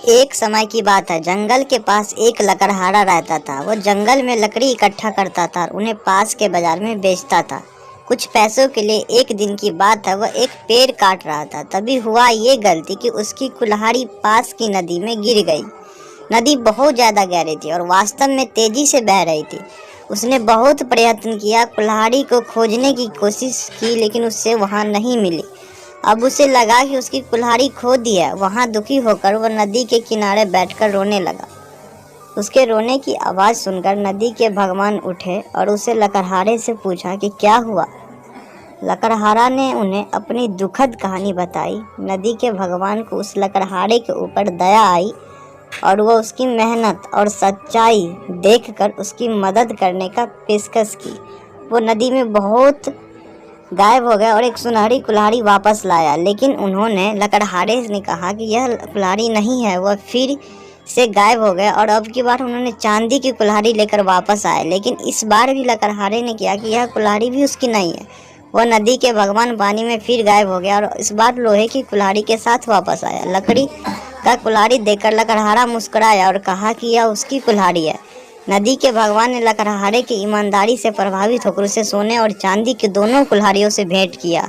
एक समय की बात है। जंगल के पास एक लकड़हारा रहता था। वो जंगल में लकड़ी इकट्ठा करता था और उन्हें पास के बाजार में बेचता था। कुछ पैसों के लिए एक दिन की बात है, वह एक पेड़ काट रहा था। तभी हुआ ये गलती कि उसकी कुल्हाड़ी पास की नदी में गिर गई। नदी बहुत ज़्यादा गहरी थी और वास्तव में तेजी से बह रही थी। उसने बहुत प्रयत्न किया, कुल्हाड़ी को खोजने की कोशिश की, लेकिन उससे वहाँ नहीं मिली। अब उसे लगा कि उसकी कुल्हाड़ी खो दी है। वहाँ दुखी होकर वह नदी के किनारे बैठकर रोने लगा। उसके रोने की आवाज़ सुनकर नदी के भगवान उठे और उसे लकड़हारे से पूछा कि क्या हुआ। लकड़हारा ने उन्हें अपनी दुखद कहानी बताई। नदी के भगवान को उस लकड़हारे के ऊपर दया आई और वह उसकी मेहनत और सच्चाई देखकर उसकी मदद करने का पेशकश की। वो नदी में बहुत गायब हो गया और एक सुनहरी कुल्हाड़ी वापस लाया, लेकिन उन्होंने लकड़हारे ने कहा कि यह कुल्हाड़ी नहीं है। वह फिर से गायब हो गया और अब की बार उन्होंने चांदी की कुल्हाड़ी लेकर वापस आए, लेकिन इस बार भी लकड़हारे ने किया कि यह कुल्हाड़ी भी उसकी नहीं है। वह नदी के भगवान पानी में फिर गायब हो गया और इस बार लोहे की कुल्हाड़ी के साथ वापस आया। लकड़ी का कुल्हाड़ी देखकर लकड़हारा मुस्कुराया और कहा कि यह उसकी कुल्हाड़ी है। नदी के भगवान ने लकड़हारे की ईमानदारी से प्रभावित होकर उसे सोने और चांदी की दोनों कुल्हाड़ियों से भेंट किया।